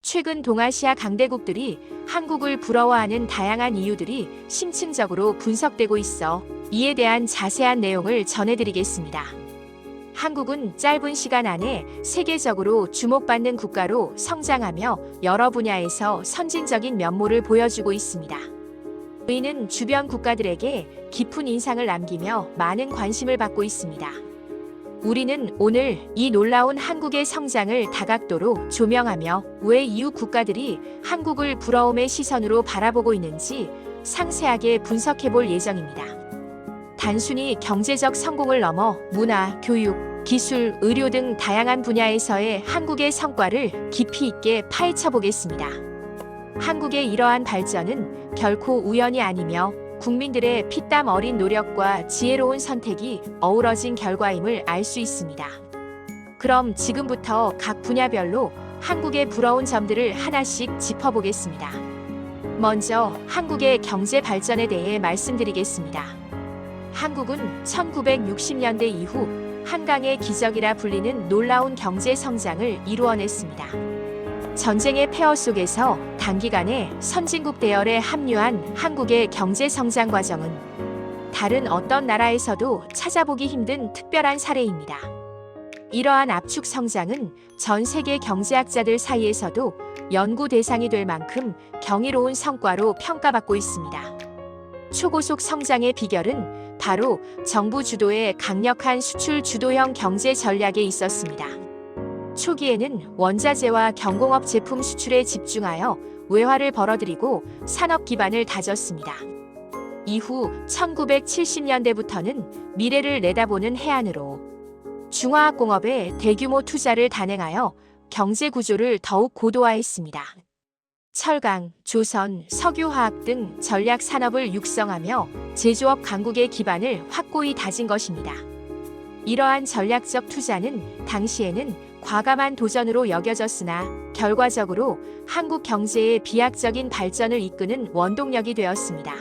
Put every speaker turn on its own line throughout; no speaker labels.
최근 동아시아 강대국들이 한국을 부러워하는 다양한 이유들이 심층적으로 분석되고 있어 이에 대한 자세한 내용을 전해드리겠습니다. 한국은 짧은 시간 안에 세계적으로 주목받는 국가로 성장하며 여러 분야에서 선진적인 면모를 보여주고 있습니다. 이는 주변 국가들에게 깊은 인상을 남기며 많은 관심을 받고 있습니다. 우리는 오늘 이 놀라운 한국의 성장을 다각도로 조명하며 왜 이웃 국가들이 한국을 부러움의 시선으로 바라보고 있는지 상세하게 분석해 볼 예정입니다. 단순히 경제적 성공을 넘어 문화, 교육, 기술, 의료 등 다양한 분야에서의 한국의 성과를 깊이 있게 파헤쳐 보겠습니다. 한국의 이러한 발전은 결코 우연이 아니며 국민들의 피땀 어린 노력과 지혜로운 선택이 어우러진 결과임을 알 수 있습니다. 그럼 지금부터 각 분야별로 한국의 부러운 점들을 하나씩 짚어보겠습니다. 먼저 한국의 경제 발전에 대해 말씀드리겠습니다. 한국은 1960년대 이후 한강의 기적이라 불리는 놀라운 경제 성장을 이루어냈습니다. 전쟁의 폐허 속에서 단기간에 선진국 대열에 합류한 한국의 경제 성장 과정은 다른 어떤 나라에서도 찾아보기 힘든 특별한 사례입니다. 이러한 압축 성장은 전 세계 경제학자들 사이에서도 연구 대상이 될 만큼 경이로운 성과로 평가받고 있습니다. 초고속 성장의 비결은 바로 정부 주도의 강력한 수출 주도형 경제 전략에 있었습니다. 초기에는 원자재와 경공업 제품 수출에 집중하여 외화를 벌어들이고 산업 기반을 다졌습니다. 이후 1970년대부터는 미래를 내다보는 해안으로 중화학공업에 대규모 투자를 단행하여 경제 구조를 더욱 고도화했습니다. 철강, 조선, 석유화학 등 전략 산업을 육성하며 제조업 강국의 기반을 확고히 다진 것입니다. 이러한 전략적 투자는 당시에는 과감한 도전으로 여겨졌으나 결과적으로 한국 경제의 비약적인 발전을 이끄는 원동력이 되었습니다.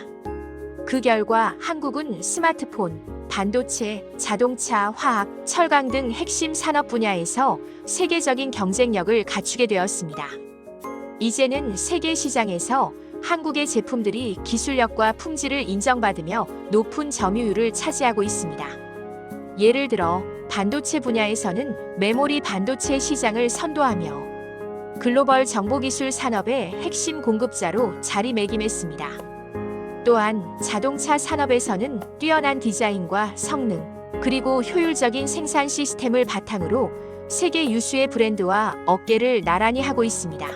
그 결과 한국은 스마트폰, 반도체, 자동차, 화학, 철강 등 핵심 산업 분야에서 세계적인 경쟁력을 갖추게 되었습니다. 이제는 세계 시장에서 한국의 제품들이 기술력과 품질을 인정받으며 높은 점유율을 차지하고 있습니다. 예를 들어 반도체 분야에서는 메모리 반도체 시장을 선도하며 글로벌 정보기술 산업의 핵심 공급자로 자리매김했습니다. 또한 자동차 산업에서는 뛰어난 디자인과 성능, 그리고 효율적인 생산 시스템을 바탕으로 세계 유수의 브랜드와 어깨를 나란히 하고 있습니다.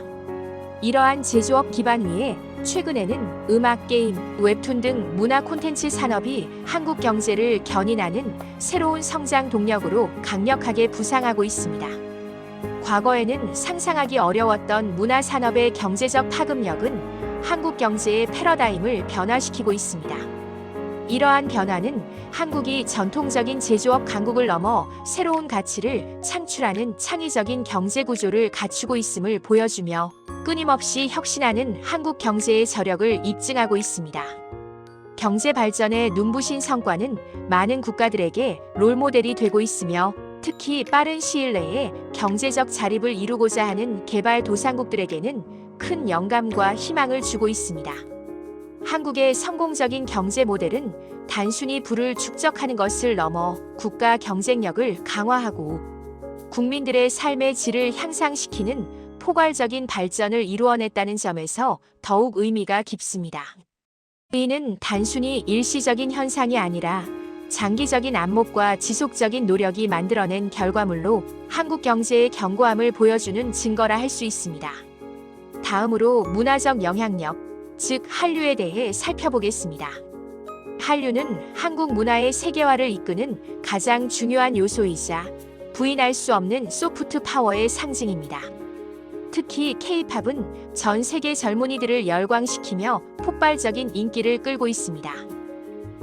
이러한 제조업 기반 위에 최근에는 음악, 게임, 웹툰 등 문화 콘텐츠 산업이 한국 경제를 견인하는 새로운 성장 동력으로 강력하게 부상하고 있습니다. 과거에는 상상하기 어려웠던 문화 산업의 경제적 파급력은 한국 경제의 패러다임을 변화시키고 있습니다. 이러한 변화는 한국이 전통적인 제조업 강국을 넘어 새로운 가치를 창출하는 창의적인 경제 구조를 갖추고 있음을 보여주며 끊임없이 혁신하는 한국 경제의 저력을 입증하고 있습니다. 경제 발전의 눈부신 성과는 많은 국가들에게 롤모델이 되고 있으며 특히 빠른 시일 내에 경제적 자립을 이루고자 하는 개발도상국들에게는 큰 영감과 희망을 주고 있습니다. 한국의 성공적인 경제 모델은 단순히 부를 축적하는 것을 넘어 국가 경쟁력을 강화하고 국민들의 삶의 질을 향상시키는 포괄적인 발전을 이루어냈다는 점에서 더욱 의미가 깊습니다. 이는 단순히 일시적인 현상이 아니라 장기적인 안목과 지속적인 노력이 만들어낸 결과물로 한국 경제의 견고함을 보여주는 증거라 할 수 있습니다. 다음으로 문화적 영향력, 즉 한류에 대해 살펴보겠습니다. 한류는 한국 문화의 세계화를 이끄는 가장 중요한 요소이자 부인할 수 없는 소프트 파워의 상징입니다. 특히 K-팝은 전 세계 젊은이들을 열광시키며 폭발적인 인기를 끌고 있습니다.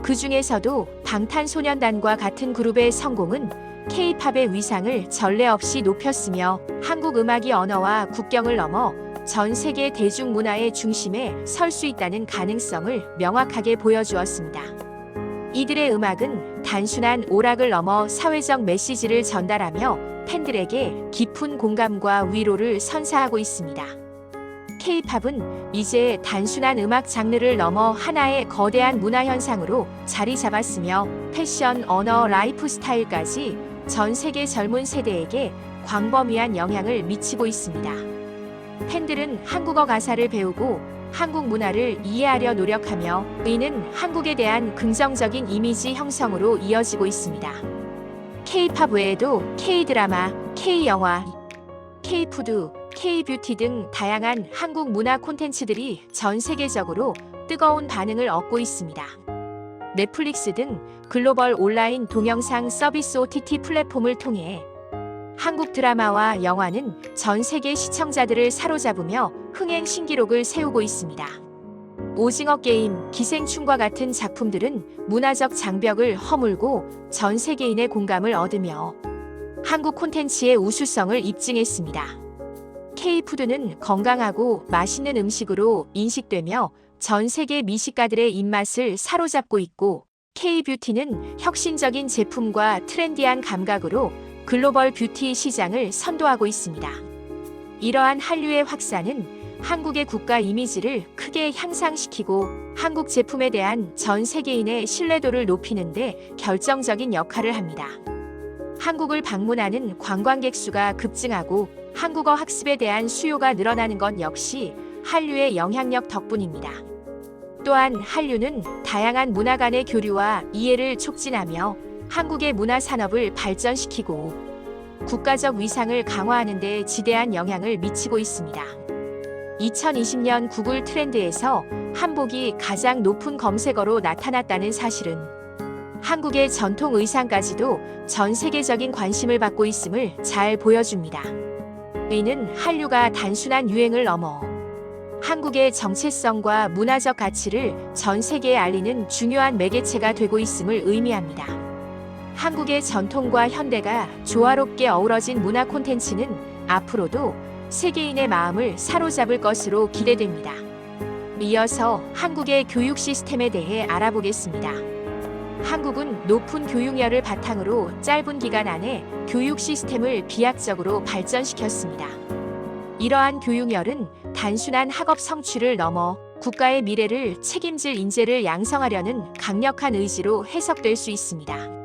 그 중에서도 방탄소년단과 같은 그룹의 성공은 K-팝의 위상을 전례 없이 높였으며 한국 음악이 언어와 국경을 넘어 전 세계 대중문화의 중심에 설 수 있다는 가능성을 명확하게 보여주었습니다. 이들의 음악은 단순한 오락을 넘어 사회적 메시지를 전달하며 팬들에게 깊은 공감과 위로를 선사하고 있습니다. K-팝은 이제 단순한 음악 장르를 넘어 하나의 거대한 문화 현상으로 자리 잡았으며 패션, 언어, 라이프 스타일까지 전 세계 젊은 세대에게 광범위한 영향을 미치고 있습니다. 팬들은 한국어 가사를 배우고 한국 문화를 이해하려 노력하며 이는 한국에 대한 긍정적인 이미지 형성으로 이어지고 있습니다. K-팝 외에도 K-드라마, K-영화, K-푸드, K-뷰티 등 다양한 한국 문화 콘텐츠들이 전 세계적으로 뜨거운 반응을 얻고 있습니다. 넷플릭스 등 글로벌 온라인 동영상 서비스 OTT 플랫폼을 통해 한국 드라마와 영화는 전 세계 시청자들을 사로잡으며 흥행 신기록을 세우고 있습니다. 오징어 게임, 기생충과 같은 작품들은 문화적 장벽을 허물고 전 세계인의 공감을 얻으며 한국 콘텐츠의 우수성을 입증했습니다. K-푸드는 건강하고 맛있는 음식으로 인식되며 전 세계 미식가들의 입맛을 사로잡고 있고 K-뷰티는 혁신적인 제품과 트렌디한 감각으로 글로벌 뷰티 시장을 선도하고 있습니다. 이러한 한류의 확산은 한국의 국가 이미지를 크게 향상시키고 한국 제품에 대한 전 세계인의 신뢰도를 높이는 데 결정적인 역할을 합니다. 한국을 방문하는 관광객 수가 급증하고 한국어 학습에 대한 수요가 늘어나는 것 역시 한류의 영향력 덕분입니다. 또한 한류는 다양한 문화 간의 교류와 이해를 촉진하며 한국의 문화 산업을 발전시키고 국가적 위상을 강화하는 데 지대한 영향을 미치고 있습니다. 2020년 구글 트렌드에서 한복이 가장 높은 검색어로 나타났다는 사실은 한국의 전통 의상까지도 전 세계적인 관심을 받고 있음을 잘 보여줍니다. 이는 한류가 단순한 유행을 넘어 한국의 정체성과 문화적 가치를 전 세계에 알리는 중요한 매개체가 되고 있음을 의미합니다. 한국의 전통과 현대가 조화롭게 어우러진 문화 콘텐츠는 앞으로도 세계인의 마음을 사로잡을 것으로 기대됩니다. 이어서 한국의 교육 시스템에 대해 알아보겠습니다. 한국은 높은 교육열을 바탕으로 짧은 기간 안에 교육 시스템을 비약적으로 발전시켰습니다. 이러한 교육열은 단순한 학업 성취를 넘어 국가의 미래를 책임질 인재를 양성하려는 강력한 의지로 해석될 수 있습니다.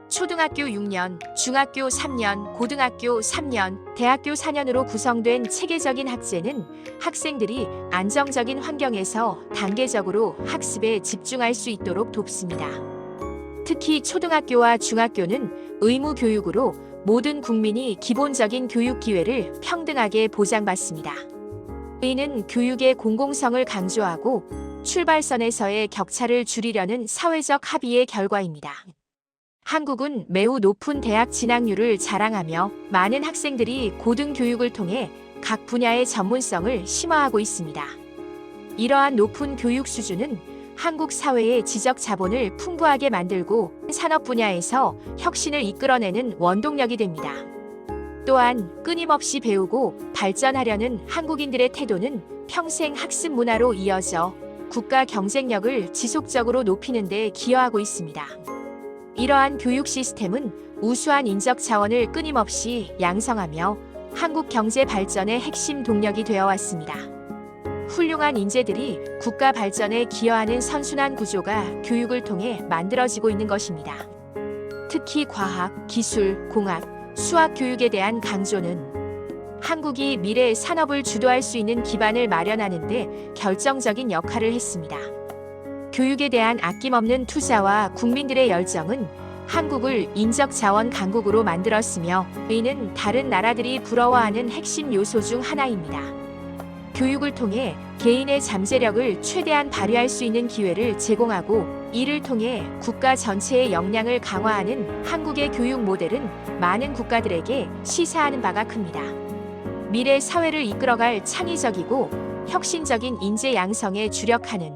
초등학교 6년, 중학교 3년, 고등학교 3년, 대학교 4년으로 구성된 체계적인 학제는 학생들이 안정적인 환경에서 단계적으로 학습에 집중할 수 있도록 돕습니다. 특히 초등학교와 중학교는 의무 교육으로 모든 국민이 기본적인 교육 기회를 평등하게 보장받습니다. 이는 교육의 공공성을 강조하고 출발선에서의 격차를 줄이려는 사회적 합의의 결과입니다. 한국은 매우 높은 대학 진학률을 자랑하며 많은 학생들이 고등교육을 통해 각 분야의 전문성을 심화하고 있습니다. 이러한 높은 교육 수준은 한국 사회의 지적 자본을 풍부하게 만들고 산업 분야에서 혁신을 이끌어내는 원동력이 됩니다. 또한 끊임없이 배우고 발전하려는 한국인들의 태도는 평생 학습 문화로 이어져 국가 경쟁력을 지속적으로 높이는 데 기여하고 있습니다. 이러한 교육 시스템은 우수한 인적 자원을 끊임없이 양성하며 한국 경제 발전의 핵심 동력이 되어 왔습니다. 훌륭한 인재들이 국가 발전에 기여하는 선순환 구조가 교육을 통해 만들어지고 있는 것입니다. 특히 과학, 기술, 공학, 수학 교육에 대한 강조는 한국이 미래 산업을 주도할 수 있는 기반을 마련하는 데 결정적인 역할을 했습니다. 교육에 대한 아낌없는 투자와 국민들의 열정은 한국을 인적 자원 강국으로 만들었으며 이는 다른 나라들이 부러워하는 핵심 요소 중 하나입니다. 교육을 통해 개인의 잠재력을 최대한 발휘할 수 있는 기회를 제공하고 이를 통해 국가 전체의 역량을 강화하는 한국의 교육 모델은 많은 국가들에게 시사하는 바가 큽니다. 미래 사회를 이끌어갈 창의적이고 혁신적인 인재 양성에 주력하는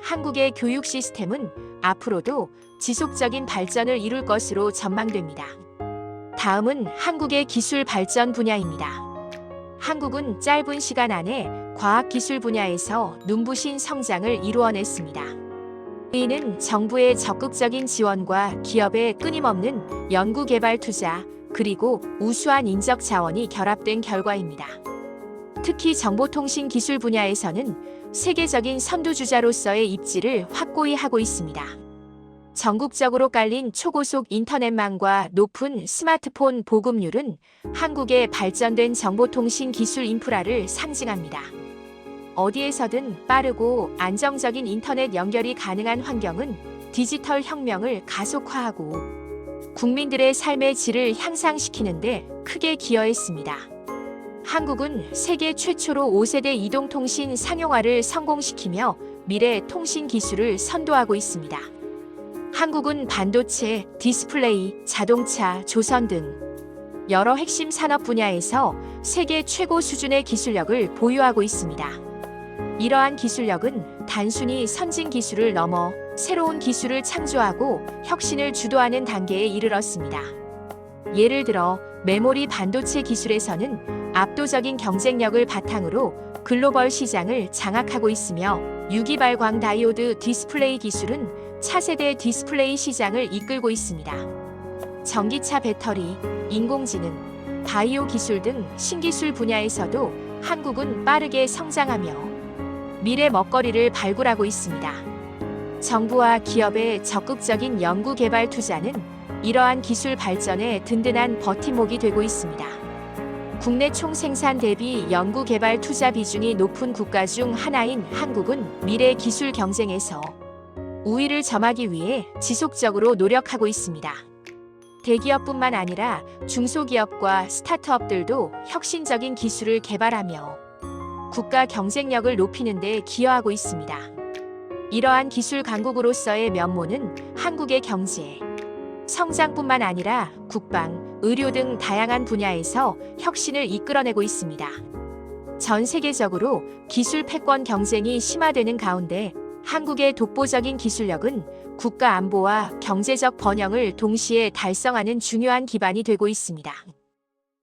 한국의 교육 시스템은 앞으로도 지속적인 발전을 이룰 것으로 전망됩니다. 다음은 한국의 기술 발전 분야입니다. 한국은 짧은 시간 안에 과학기술 분야에서 눈부신 성장을 이루어냈습니다. 이는 정부의 적극적인 지원과 기업의 끊임없는 연구개발 투자, 그리고 우수한 인적 자원이 결합된 결과입니다. 특히 정보통신 기술 분야에서는 세계적인 선두주자로서의 입지를 확고히 하고 있습니다. 전국적으로 깔린 초고속 인터넷망과 높은 스마트폰 보급률은 한국의 발전된 정보통신 기술 인프라를 상징합니다. 어디에서든 빠르고 안정적인 인터넷 연결이 가능한 환경은 디지털 혁명을 가속화하고 국민들의 삶의 질을 향상시키는 데 크게 기여했습니다. 한국은 세계 최초로 5세대 이동통신 상용화를 성공시키며 미래 통신 기술을 선도하고 있습니다. 한국은 반도체, 디스플레이, 자동차, 조선 등 여러 핵심 산업 분야에서 세계 최고 수준의 기술력을 보유하고 있습니다. 이러한 기술력은 단순히 선진 기술을 넘어 새로운 기술을 창조하고 혁신을 주도하는 단계에 이르렀습니다. 예를 들어 메모리 반도체 기술에서는 압도적인 경쟁력을 바탕으로 글로벌 시장을 장악하고 있으며 유기발광 다이오드 디스플레이 기술은 차세대 디스플레이 시장을 이끌고 있습니다. 전기차 배터리, 인공지능, 바이오 기술 등 신기술 분야에서도 한국은 빠르게 성장하며 미래 먹거리를 발굴하고 있습니다. 정부와 기업의 적극적인 연구 개발 투자는 이러한 기술 발전에 든든한 버팀목이 되고 있습니다. 국내 총생산 대비 연구 개발 투자 비중이 높은 국가 중 하나인 한국은 미래 기술 경쟁에서 우위를 점하기 위해 지속적으로 노력하고 있습니다. 대기업뿐만 아니라 중소기업과 스타트업들도 혁신적인 기술을 개발하며 국가 경쟁력을 높이는 데 기여하고 있습니다. 이러한 기술 강국으로서의 면모는 한국의 경제, 성장뿐만 아니라 국방, 의료 등 다양한 분야에서 혁신을 이끌어내고 있습니다. 전 세계적으로 기술 패권 경쟁이 심화되는 가운데 한국의 독보적인 기술력은 국가 안보와 경제적 번영을 동시에 달성하는 중요한 기반이 되고 있습니다.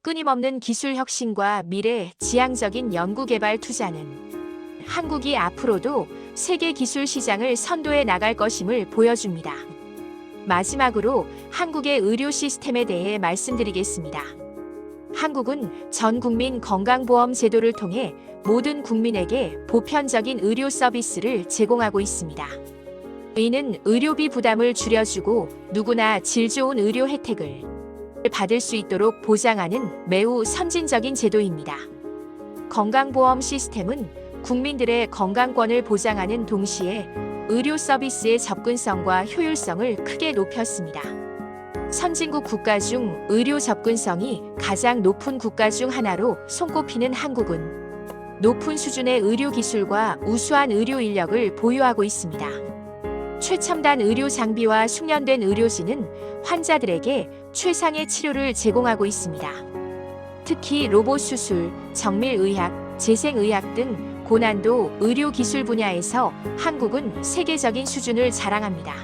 끊임없는 기술 혁신과 미래 지향적인 연구개발 투자는 한국이 앞으로도 세계 기술 시장을 선도해 나갈 것임을 보여줍니다. 마지막으로 한국의 의료 시스템에 대해 말씀드리겠습니다. 한국은 전 국민 건강보험 제도를 통해 모든 국민에게 보편적인 의료 서비스를 제공하고 있습니다. 이는 의료비 부담을 줄여주고 누구나 질 좋은 의료 혜택을 받을 수 있도록 보장하는 매우 선진적인 제도입니다. 건강보험 시스템은 국민들의 건강권을 보장하는 동시에 의료 서비스의 접근성과 효율성을 크게 높였습니다. 선진국 국가 중 의료 접근성이 가장 높은 국가 중 하나로 손꼽히는 한국은 높은 수준의 의료 기술과 우수한 의료 인력을 보유하고 있습니다. 최첨단 의료 장비와 숙련된 의료진은 환자들에게 최상의 치료를 제공하고 있습니다. 특히 로봇 수술, 정밀의학, 재생의학 등 고난도 의료 기술 분야에서 한국은 세계적인 수준을 자랑합니다.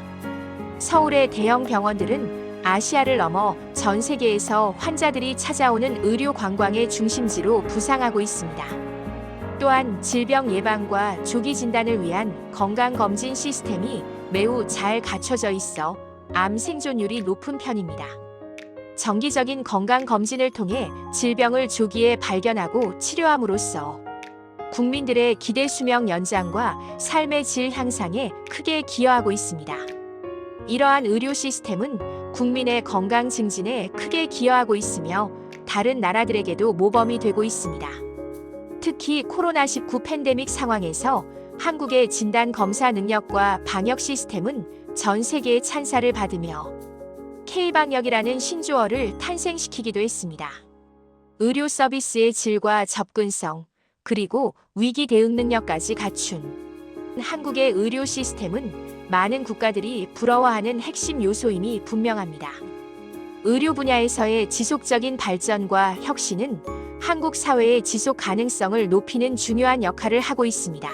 서울의 대형 병원들은 아시아를 넘어 전 세계에서 환자들이 찾아오는 의료 관광의 중심지로 부상하고 있습니다. 또한 질병 예방과 조기 진단을 위한 건강검진 시스템이 매우 잘 갖춰져 있어 암 생존율이 높은 편입니다. 정기적인 건강검진을 통해 질병을 조기에 발견하고 치료함으로써 국민들의 기대 수명 연장과 삶의 질 향상에 크게 기여하고 있습니다. 이러한 의료 시스템은 국민의 건강 증진에 크게 기여하고 있으며 다른 나라들에게도 모범이 되고 있습니다. 특히 코로나19 팬데믹 상황에서 한국의 진단 검사 능력과 방역 시스템은 전 세계의 찬사를 받으며 K방역이라는 신조어를 탄생시키기도 했습니다. 의료 서비스의 질과 접근성, 그리고 위기 대응 능력까지 갖춘 한국의 의료 시스템은 많은 국가들이 부러워하는 핵심 요소임이 분명합니다. 의료 분야에서의 지속적인 발전과 혁신은 한국 사회의 지속 가능성을 높이는 중요한 역할을 하고 있습니다.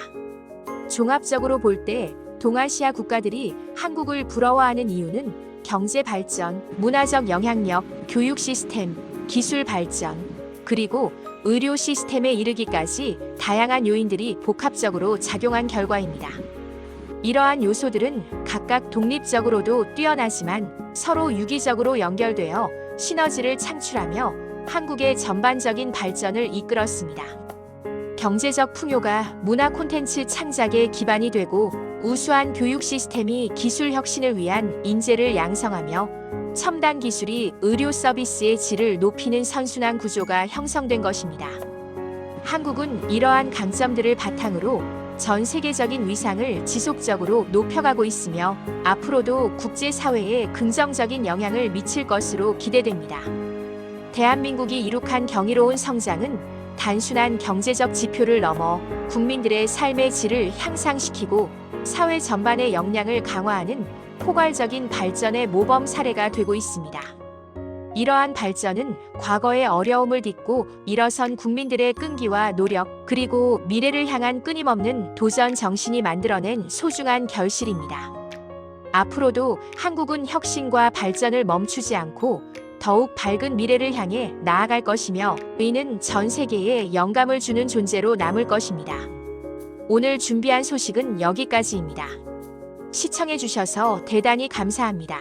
종합적으로 볼 때 동아시아 국가들이 한국을 부러워하는 이유는 경제 발전, 문화적 영향력, 교육 시스템, 기술 발전, 그리고 의료 시스템에 이르기까지 다양한 요인들이 복합적으로 작용한 결과입니다. 이러한 요소들은 각각 독립적으로도 뛰어나지만 서로 유기적으로 연결되어 시너지를 창출하며 한국의 전반적인 발전을 이끌었습니다. 경제적 풍요가 문화 콘텐츠 창작의 기반이 되고 우수한 교육 시스템이 기술 혁신을 위한 인재를 양성하며 첨단 기술이 의료 서비스의 질을 높이는 선순환 구조가 형성된 것입니다. 한국은 이러한 강점들을 바탕으로 전 세계적인 위상을 지속적으로 높여가고 있으며 앞으로도 국제사회에 긍정적인 영향을 미칠 것으로 기대됩니다. 대한민국이 이룩한 경이로운 성장은 단순한 경제적 지표를 넘어 국민들의 삶의 질을 향상시키고 사회 전반의 역량을 강화하는 포괄적인 발전의 모범 사례가 되고 있습니다. 이러한 발전은 과거의 어려움을 딛고 일어선 국민들의 끈기와 노력, 그리고 미래를 향한 끊임없는 도전 정신이 만들어낸 소중한 결실입니다. 앞으로도 한국은 혁신과 발전을 멈추지 않고 더욱 밝은 미래를 향해 나아갈 것이며 이는 전 세계에 영감을 주는 존재로 남을 것입니다. 오늘 준비한 소식은 여기까지입니다. 시청해주셔서 대단히 감사합니다.